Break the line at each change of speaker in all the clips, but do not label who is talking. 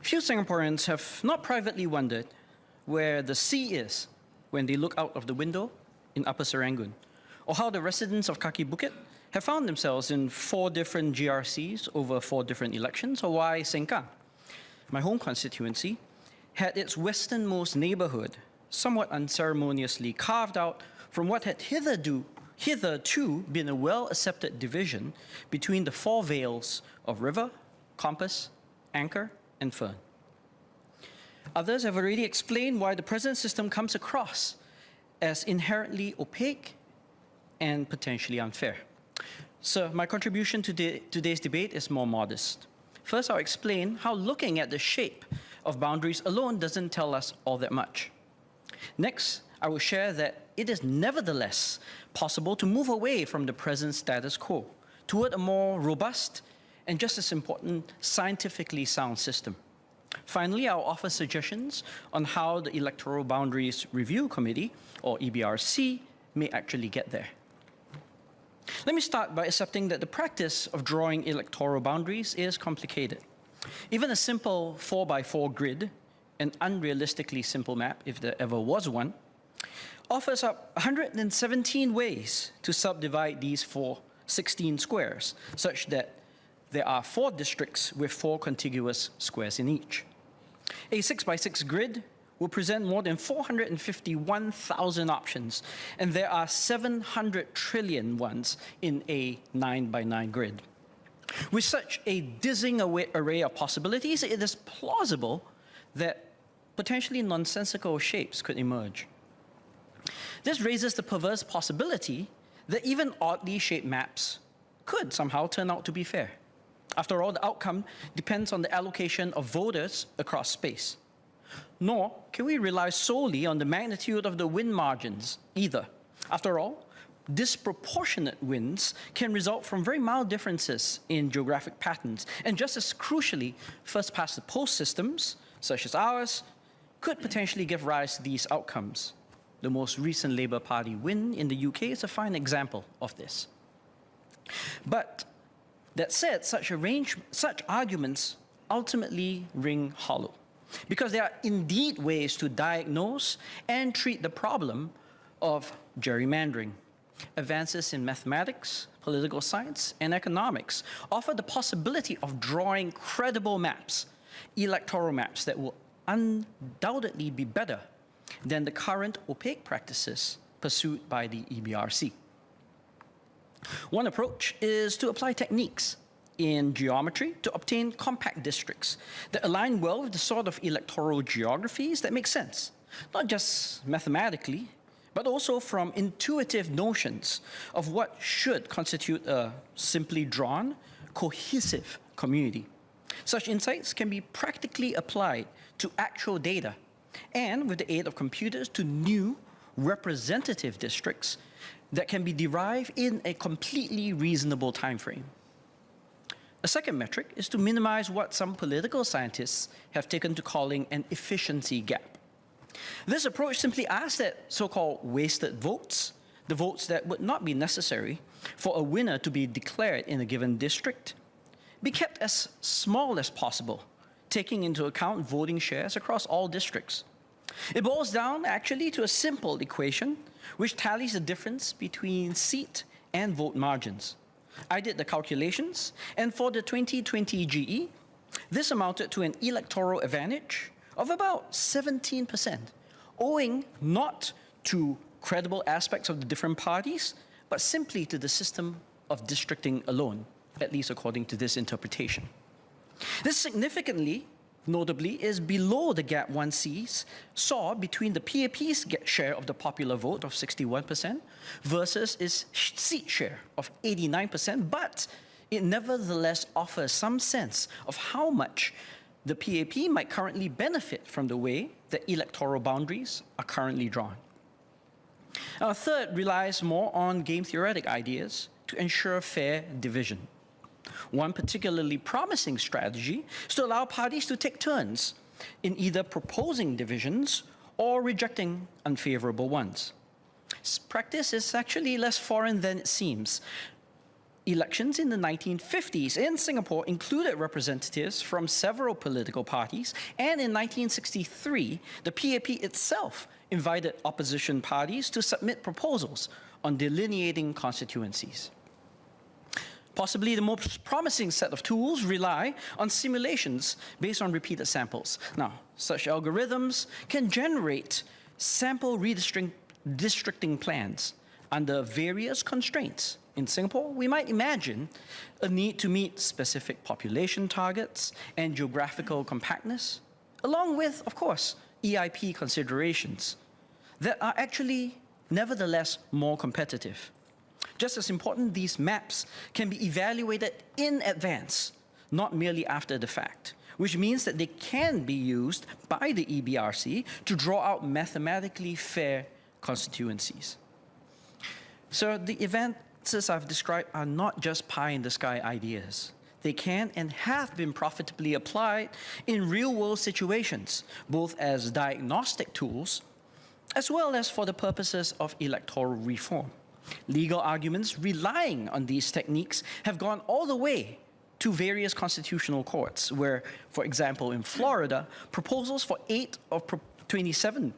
Few Singaporeans have not privately wondered where the sea is when they look out of the window in Upper Serangoon, or how the residents of Kaki Bukit have found themselves in 4 different GRCs over 4 different elections, or why Sengkang, my home constituency, had its westernmost neighborhood somewhat unceremoniously carved out from what had hitherto been a well-accepted division between the 4 vales of River, Compass, Anchor, and Fern. Others have already explained why the present system comes across as inherently opaque and potentially unfair. So my contribution to today's debate is more modest. First, I'll explain how looking at the shape of boundaries alone doesn't tell us all that much. Next, I will share that it is nevertheless possible to move away from the present status quo toward a more robust and, just as important, scientifically sound system. Finally, I'll offer suggestions on how the Electoral Boundaries Review Committee, or EBRC, may actually get there. Let me start by accepting that the practice of drawing electoral boundaries is complicated. Even a simple 4x4 grid, an unrealistically simple map if there ever was one, offers up 117 ways to subdivide these 16 squares, such that there are 4 districts with 4 contiguous squares in each. A 6x6 grid will present more than 451,000 options, and there are 700 trillion ones in a 9x9 grid. With such a dizzying array of possibilities, it is plausible that potentially nonsensical shapes could emerge. This raises the perverse possibility that even oddly shaped maps could somehow turn out to be fair. After all, the outcome depends on the allocation of voters across space. Nor can we rely solely on the magnitude of the win margins either. After all, disproportionate wins can result from very mild differences in geographic patterns, and just as crucially, first-past-the-post systems, such as ours, could potentially give rise to these outcomes. The most recent Labour Party win in the UK is a fine example of this. But that said, such arguments ultimately ring hollow, because there are indeed ways to diagnose and treat the problem of gerrymandering. Advances in mathematics, political science, and economics offer the possibility of drawing credible maps, electoral maps that will undoubtedly be better than the current opaque practices pursued by the EBRC. One approach is to apply techniques in geometry to obtain compact districts that align well with the sort of electoral geographies that make sense, not just mathematically, but also from intuitive notions of what should constitute a simply drawn, cohesive community. Such insights can be practically applied to actual data and, with the aid of computers, to new representative districts that can be derived in a completely reasonable time frame. A second metric is to minimize what some political scientists have taken to calling an efficiency gap. This approach simply asks that so-called wasted votes, the votes that would not be necessary for a winner to be declared in a given district, be kept as small as possible, taking into account voting shares across all districts. It boils down actually to a simple equation which tallies the difference between seat and vote margins. I did the calculations, and for the 2020 GE, this amounted to an electoral advantage of about 17%, owing not to credible aspects of the different parties, but simply to the system of districting alone, at least according to this interpretation. This significantly, notably, is below the gap one saw between the PAP's share of the popular vote of 61% versus its seat share of 89%, but it nevertheless offers some sense of how much the PAP might currently benefit from the way that electoral boundaries are currently drawn. Our third relies more on game theoretic ideas to ensure fair division. One particularly promising strategy is to allow parties to take turns in either proposing divisions or rejecting unfavorable ones. This practice is actually less foreign than it seems. Elections in the 1950s in Singapore included representatives from several political parties, and in 1963, the PAP itself invited opposition parties to submit proposals on delineating constituencies. Possibly the most promising set of tools rely on simulations based on repeated samples. Now, such algorithms can generate sample redistricting plans under various constraints. In Singapore, we might imagine a need to meet specific population targets and geographical compactness, along with, of course, EIP considerations that are actually nevertheless more competitive. Just as important, these maps can be evaluated in advance, not merely after the fact, which means that they can be used by the EBRC to draw out mathematically fair constituencies. So the advances I've described are not just pie-in-the-sky ideas. They can and have been profitably applied in real-world situations, both as diagnostic tools, as well as for the purposes of electoral reform. Legal arguments relying on these techniques have gone all the way to various constitutional courts, where, for example, in Florida, proposals for 8 of 27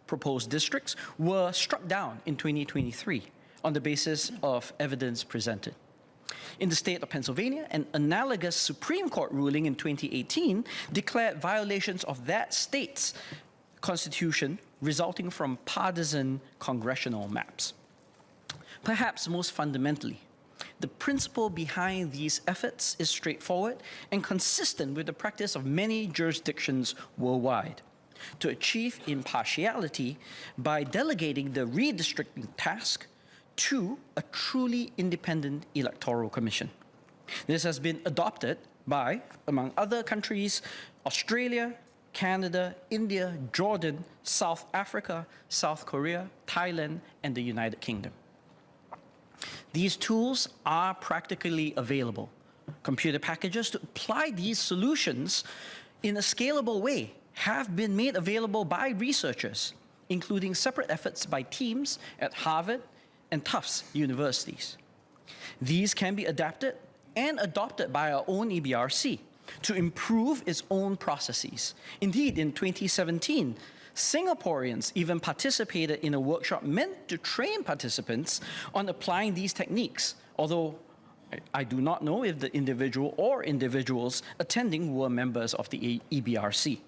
proposed districts were struck down in 2023 on the basis of evidence presented. In the state of Pennsylvania, an analogous Supreme Court ruling in 2018 declared violations of that state's constitution resulting from partisan congressional maps. Perhaps most fundamentally, the principle behind these efforts is straightforward and consistent with the practice of many jurisdictions worldwide: to achieve impartiality by delegating the redistricting task to a truly independent electoral commission. This has been adopted by, among other countries, Australia, Canada, India, Jordan, South Africa, South Korea, Thailand, and the United Kingdom. These tools are practically available. Computer packages to apply these solutions in a scalable way have been made available by researchers, including separate efforts by teams at Harvard and Tufts universities. These can be adapted and adopted by our own EBRC to improve its own processes. Indeed, in 2017, Singaporeans even participated in a workshop meant to train participants on applying these techniques, although I do not know if the individual or individuals attending were members of the EBRC.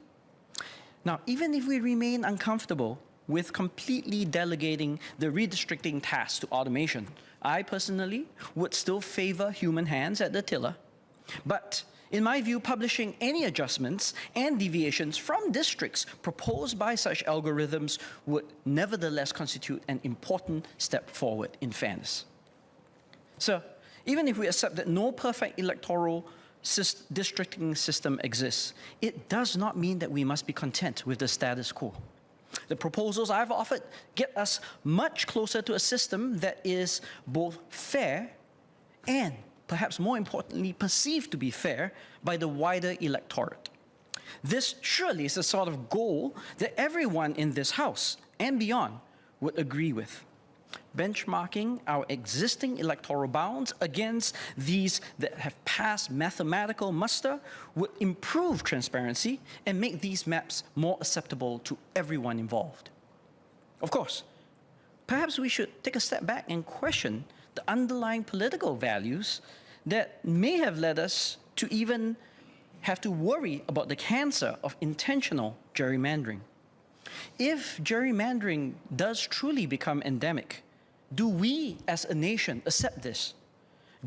Now, even if we remain uncomfortable with completely delegating the redistricting task to automation, I personally would still favor human hands at the tiller. But in my view, publishing any adjustments and deviations from districts proposed by such algorithms would nevertheless constitute an important step forward in fairness. So, even if we accept that no perfect electoral districting system exists, it does not mean that we must be content with the status quo. The proposals I've offered get us much closer to a system that is both fair and, perhaps more importantly, perceived to be fair by the wider electorate. This surely is the sort of goal that everyone in this House and beyond would agree with. Benchmarking our existing electoral bounds against these that have passed mathematical muster would improve transparency and make these maps more acceptable to everyone involved. Of course, perhaps we should take a step back and question the underlying political values that may have led us to even have to worry about the cancer of intentional gerrymandering. If gerrymandering does truly become endemic, do we as a nation accept this?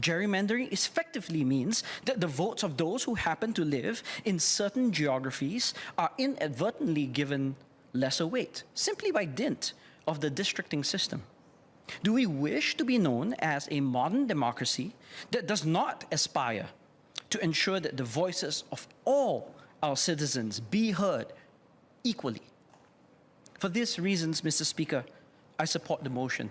Gerrymandering effectively means that the votes of those who happen to live in certain geographies are inadvertently given lesser weight, simply by dint of the districting system. Do we wish to be known as a modern democracy that does not aspire to ensure that the voices of all our citizens be heard equally? For these reasons, Mr. Speaker, I support the motion.